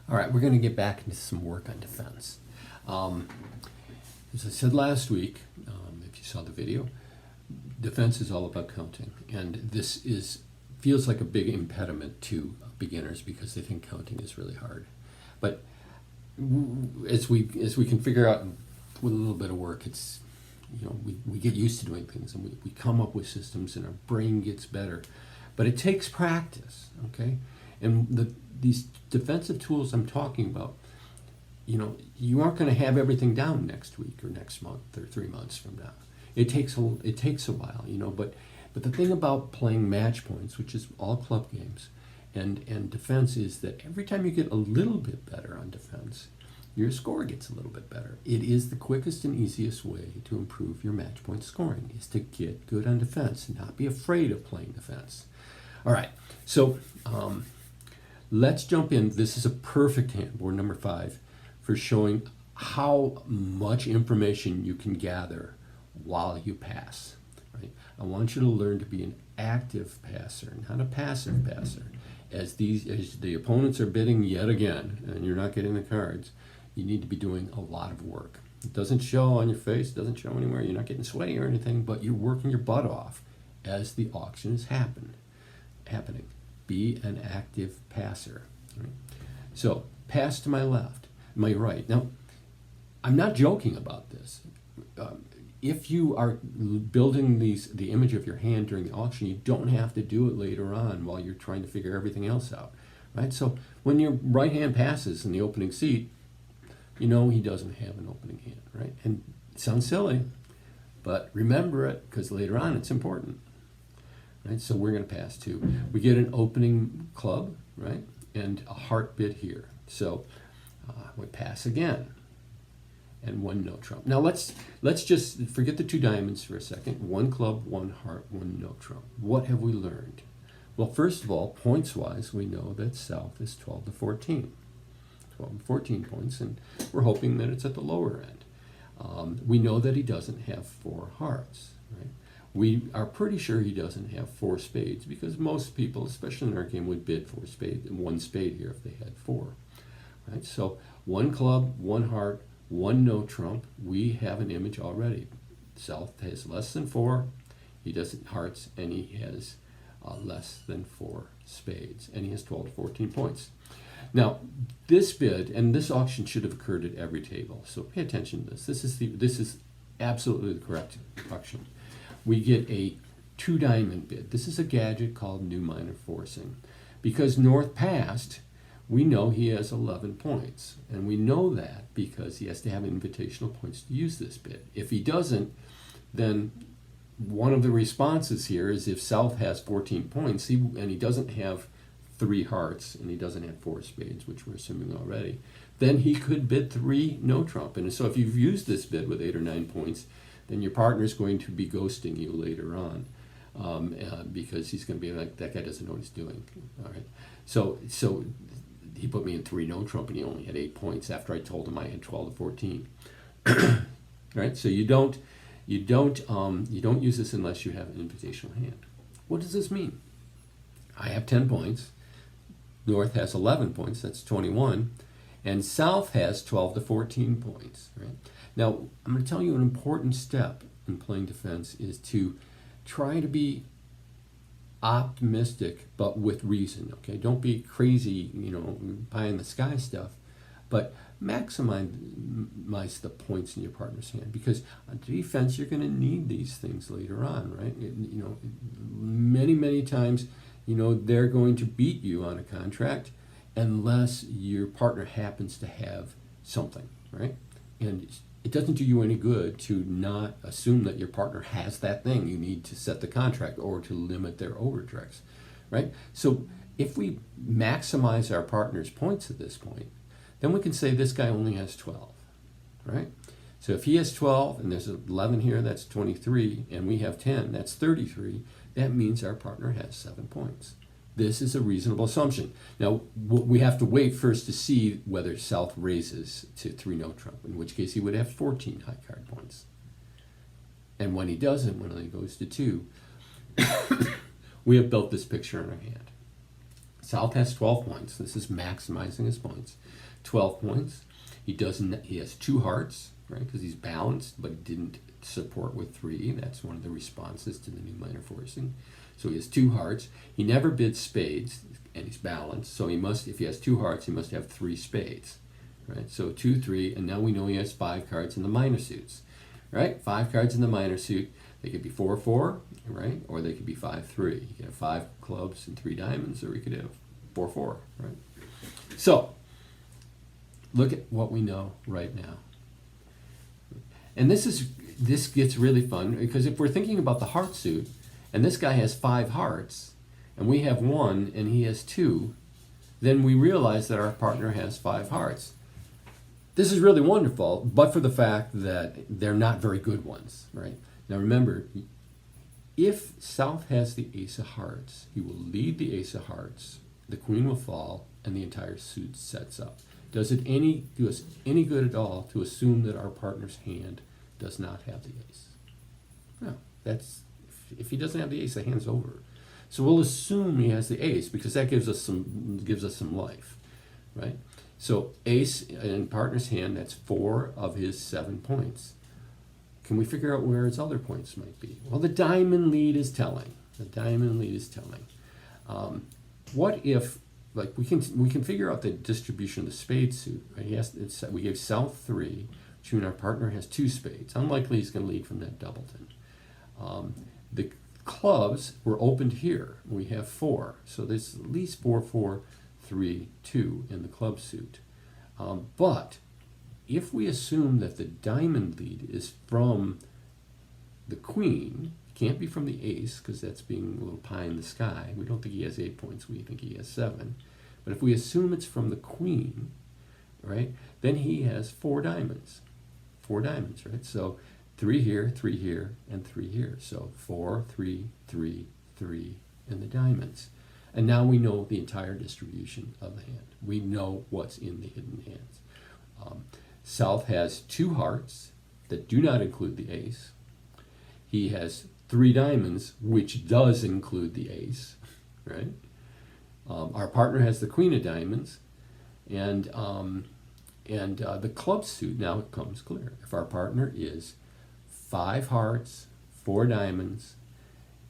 All right, we're going to get back into some work on defense. As I said last week, if you saw the video, defense is all about counting, and feels like a big impediment to beginners because they think counting is really hard. But as we can figure out with a little bit of work, it's we get used to doing things, and we come up with systems, and our brain gets better. But it takes practice, okay? And these defensive tools I'm talking about, you aren't going to have everything down next week or next month or 3 months from now. It takes a while, But the thing about playing match points, which is all club games, and defense, is that every time you get a little bit better on defense, your score gets a little bit better. It is the quickest and easiest way to improve your match point scoring, is to get good on defense and not be afraid of playing defense. All right, so let's jump in. This is a perfect hand, board number 5, for showing how much information you can gather while you pass. Right? I want you to learn to be an active passer, not a passive passer. As the opponents are bidding yet again, and you're not getting the cards, you need to be doing a lot of work. It doesn't show on your face, it doesn't show anywhere, you're not getting sweaty or anything, but you're working your butt off as the auction is happening. Be an active passer. Right? So, pass to my left, my right. Now, I'm not joking about this. If you are building the image of your hand during the auction, you don't have to do it later on while you're trying to figure everything else out. Right? So, when your right hand passes in the opening seat, he doesn't have an opening hand, right? And it sounds silly, but remember it, because later on it's important, right? So we're going to pass two. We get an opening club, right? And a heart bid here. So we pass again, and one no trump. Now let's just forget the 2 diamonds for a second. 1 club, 1 heart, 1 no trump. What have we learned? Well, first of all, points-wise, we know that South is 12 to 14. 12 to 14 points, and we're hoping that it's at the lower end. We know that he doesn't have 4 hearts, right? We are pretty sure he doesn't have 4 spades, because most people, especially in our game, would bid 4 spades and 1 spade here if they had 4, right? So 1 club, 1 heart, 1 no trump. We have an image already. South has less than 4, he doesn't hearts, and he has less than 4 spades, and he has 12 to 14 points. Now, this bid, and this auction should have occurred at every table, so pay attention to this. This is absolutely the correct auction. We get a 2 diamond bid. This is a gadget called new minor forcing. Because North passed, we know he has 11 points, and we know that because he has to have invitational points to use this bid. If he doesn't, then one of the responses here is if South has 14 points, and he doesn't have 3 hearts, and he doesn't have 4 spades, which we're assuming already, then he could bid 3 no trump. And so if you've used this bid with 8 or 9 points, then your partner's going to be ghosting you later on, because he's going to be like, that guy doesn't know what he's doing. All right. So he put me in 3 no trump, and he only had 8 points after I told him I had 12 to 14. Right. So you don't use this unless you have an invitational hand. What does this mean? I have 10 points. North has 11 points, that's 21, and South has 12 to 14 points. Right? Now, I'm going to tell you an important step in playing defense is to try to be optimistic, but with reason. Okay, don't be crazy, pie in the sky stuff, but maximize the points in your partner's hand, because on defense you're going to need these things later on, right? Many times, they're going to beat you on a contract unless your partner happens to have something, right? And it doesn't do you any good to not assume that your partner has that thing. You need to set the contract or to limit their overdrafts, right? So if we maximize our partner's points at this point, then we can say this guy only has 12, right? So if he has 12 and there's 11 here, that's 23, and we have 10, that's 33. That means our partner has 7 points. This is a reasonable assumption. Now, we have to wait first to see whether South raises to 3 no trump, in which case he would have 14 high card points. And when he doesn't, when he goes to 2, we have built this picture in our hand. South has 12 points. This is maximizing his points. 12 points. He has 2 hearts, right? Because he's balanced, but didn't support with 3. That's one of the responses to the new minor forcing. So he has 2 hearts. He never bids spades, and he's balanced. So he must, if he has 2 hearts, he must have 3 spades, right? So 2, 3, and now we know he has 5 cards in the minor suits, right? 5 cards in the minor suit. They could be 4, 4, right? Or they could be 5, 3. You could have 5 clubs and 3 diamonds, or you could have 4, 4, right? So look at what we know right now. And this gets really fun, because if we're thinking about the heart suit, and this guy has 5 hearts, and we have 1, and he has 2, then we realize that our partner has 5 hearts. This is really wonderful, but for the fact that they're not very good ones, right? Now remember, if South has the ace of hearts, he will lead the ace of hearts, the queen will fall, and the entire suit sets up. Does it do us any good at all to assume that our partner's hand does not have the ace? No, if he doesn't have the ace, the hand's over. So we'll assume he has the ace, because that gives us some life, right? So ace in partner's hand, that's 4 of his 7 points. Can we figure out where his other points might be? Well, the diamond lead is telling. The diamond lead is telling. What if, like, we can figure out the distribution of the spade suit, right? We gave South 3, which means our partner has 2 spades. Unlikely he's going to lead from that doubleton. The clubs were opened here. We have 4, so there's at least 4, 4, 3, 2 in the club suit. But if we assume that the diamond lead is from the queen, it can't be from the ace, because that's being a little pie in the sky. We don't think he has 8 points, we think he has 7. But if we assume it's from the queen, right, then he has 4 diamonds. 4 diamonds, right? So 3 here, 3 here, and 3 here. So 4, 3, 3, 3 in the diamonds. And now we know the entire distribution of the hand. We know what's in the hidden hands. South has 2 hearts that do not include the ace. He has 3 diamonds, which does include the ace, right? Our partner has the queen of diamonds, and the club suit now comes clear. If our partner is 5 hearts, 4 diamonds,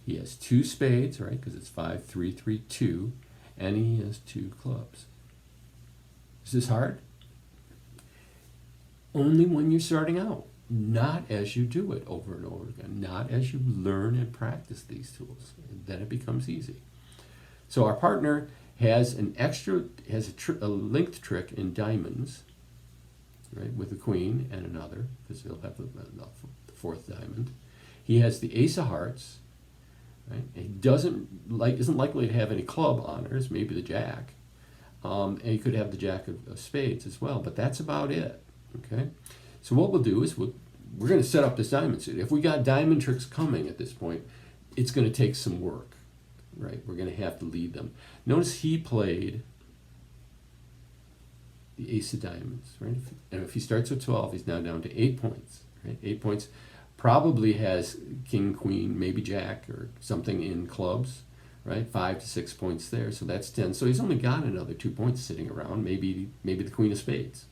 he has 2 spades, right? Because it's 5, 3, 3, 2, and he has 2 clubs. Is this hard? Only when you're starting out, not as you do it over and over again, not as you learn and practice these tools. Then it becomes easy. So our partner has a linked trick in diamonds, right, with the queen and another, because he'll have the 4th diamond. He has the ace of hearts, right? He isn't likely to have any club honors, maybe the jack, and he could have the jack of spades as well. But that's about it. Okay, so what we'll do is we're going to set up this diamond suit. If we got diamond tricks coming at this point, it's going to take some work, right? We're going to have to lead them. Notice he played the ace of diamonds, right? And if he starts with 12, he's now down to 8 points, right? 8 points. Probably has king, queen, maybe jack or something in clubs, right? 5 to 6 points there, so that's 10. So he's only got another 2 points sitting around, maybe the queen of spades.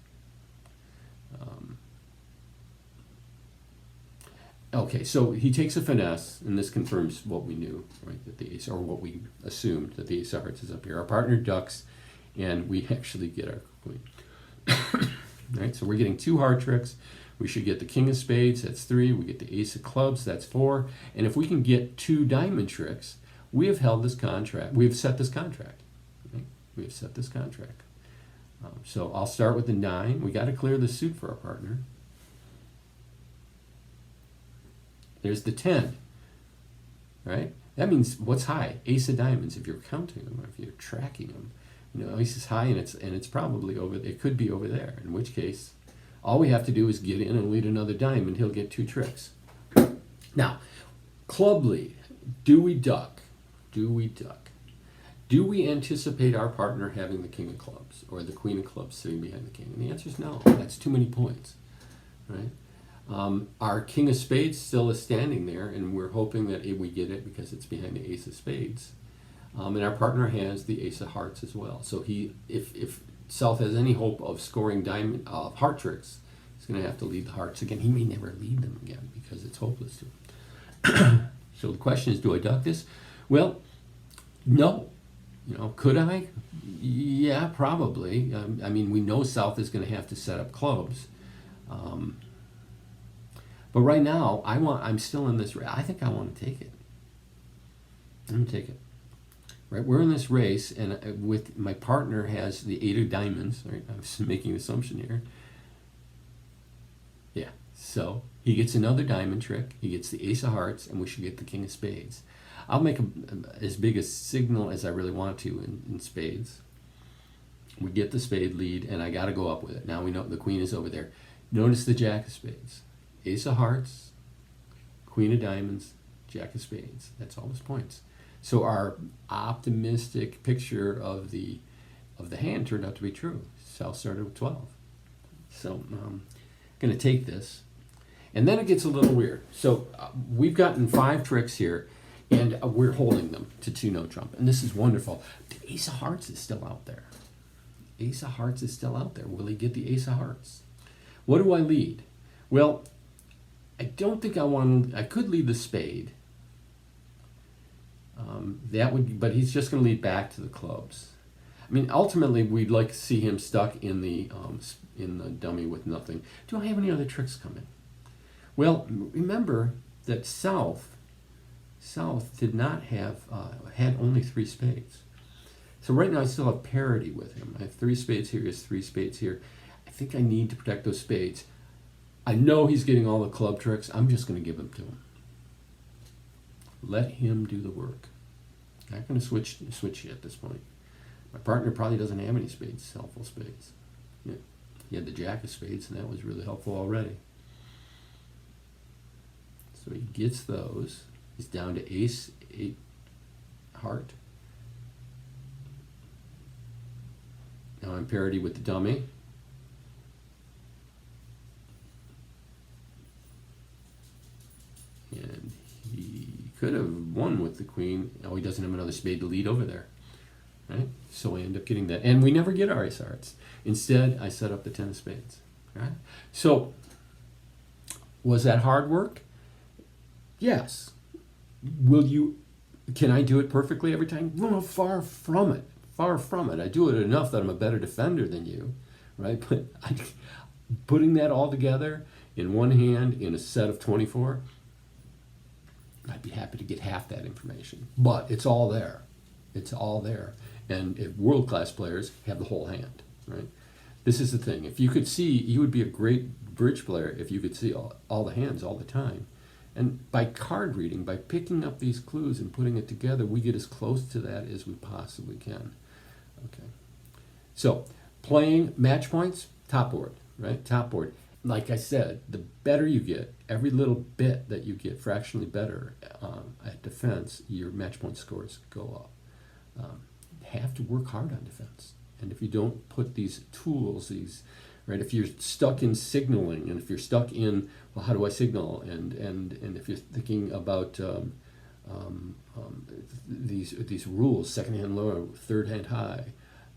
Okay, so he takes a finesse, and this confirms what we knew, right? That the ace, or what we assumed, that the ace of hearts is up here. Our partner ducks, and we actually get our queen. Right, so we're getting 2 heart tricks. We should get the king of spades, that's 3. We get the ace of clubs, that's 4. And if we can get 2 diamond tricks, we have held this contract. We have set this contract. Right? We have set this contract. So I'll start with the 9. We got to clear the suit for our partner. There's the 10, right? That means what's high? Ace of diamonds. If you're counting them, or if you're tracking them, you know, ace is high, and it's probably over. It could be over there. In which case, all we have to do is get in and lead another diamond. He'll get 2 tricks. Now, club lead. Do we duck? Do we duck? Do we anticipate our partner having the king of clubs or the queen of clubs sitting behind the king? And the answer is no. That's too many points, right? Our king of spades still is standing there, and we're hoping that we get it because it's behind the ace of spades. And our partner has the ace of hearts as well. So if South has any hope of scoring diamond heart tricks, he's going to have to lead the hearts again. He may never lead them again because it's hopeless to him. So the question is, do I duck this? Well, no. Could I? Yeah, probably. I mean, we know South is going to have to set up clubs. But right now, I'm still in this race. I think I want to take it. I'm going to take it. Right, we're in this race, and with my partner has the 8 of diamonds. Right, I'm just making an assumption here. Yeah, so he gets another diamond trick. He gets the ace of hearts, and we should get the king of spades. I'll make as big a signal as I really want to in spades. We get the spade lead, and I got to go up with it. Now we know the queen is over there. Notice the jack of spades, ace of hearts, queen of diamonds, jack of spades. That's all his points. So our optimistic picture of the hand turned out to be true. South started with 12. So I'm going to take this. And then it gets a little weird. So we've gotten 5 tricks here, and we're holding them to 2-note trump. And this is wonderful. The ace of hearts is still out there. Ace of hearts is still out there. Will he get the ace of hearts? What do I lead? Well, I don't think I could lead the spade. But he's just going to lead back to the clubs. I mean, ultimately, we'd like to see him stuck in the dummy with nothing. Do I have any other tricks coming? Well, remember that South did not have had only 3 spades. So right now I still have parity with him. I have 3 spades here. He has 3 spades here. I think I need to protect those spades. I know he's getting all the club tricks. I'm just going to give them to him. Let him do the work. I'm not going to switch at this point. My partner probably doesn't have any spades, helpful spades. Yeah. He had the jack of spades, and that was really helpful already. So he gets those. He's down to ace, 8, heart. Now I'm parity with the dummy. And he could have won with the queen. Oh, he doesn't have another spade to lead over there. Right? So I end up getting that. And we never get our ace of hearts. Instead, I set up the 10 of spades. Right? So, was that hard work? Yes. Can I do it perfectly every time? No, far from it. Far from it. I do it enough that I'm a better defender than you. Right? But putting that all together in one hand in a set of 24, I'd be happy to get half that information. But it's all there. It's all there. And if world-class players have the whole hand, right? This is the thing. If you could see, you would be a great bridge player if you could see all the hands all the time. And by card reading, by picking up these clues and putting it together, we get as close to that as we possibly can. Okay. So, playing match points, top board, right? Top board. Like I said, the better you get, every little bit that you get fractionally better at defense, your match point scores go up. You have to work hard on defense. And if you don't put these tools, right, if you're stuck in signaling, and if you're stuck in, well, how do I signal? And if you're thinking about these rules, second hand low, third hand high,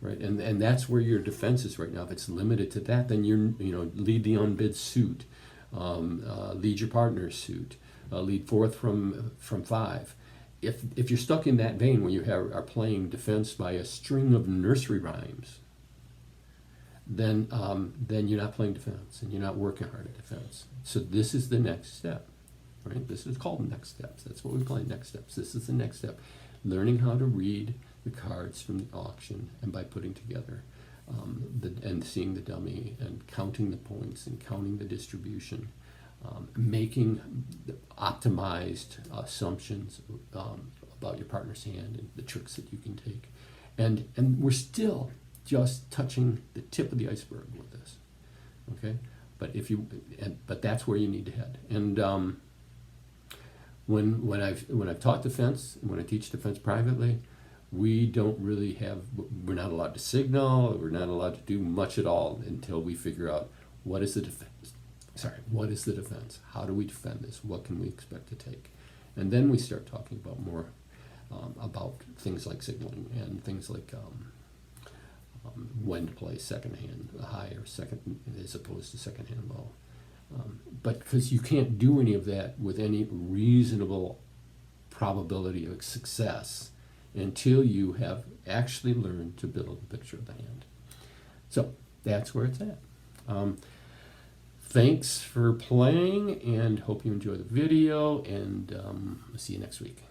right, and that's where your defense is right now. If it's limited to that, then lead the unbid suit, lead your partner's suit, lead fourth from 5. If you're stuck in that vein where you are playing defense by a string of nursery rhymes, then you're not playing defense and you're not working hard at defense. So this is the next step, right? This is called next steps. That's what we play, next steps. This is the next step, learning how to read the cards from the auction, and by putting together and seeing the dummy and counting the points and counting the distribution, making optimized assumptions about your partner's hand and the tricks that you can take, and we're still just touching the tip of the iceberg with this. Okay, but that's where you need to head. And when I've taught defense, and when I teach defense privately, we're not allowed to signal, we're not allowed to do much at all until we figure out what is the defense. How do we defend this? What can we expect to take? And then we start talking about more about things like signaling and things like when to play second hand high or second as opposed to second hand low. But because you can't do any of that with any reasonable probability of success until you have actually learned to build a picture of the hand. So that's where it's at. Thanks for playing, and hope you enjoy the video, and see you next week.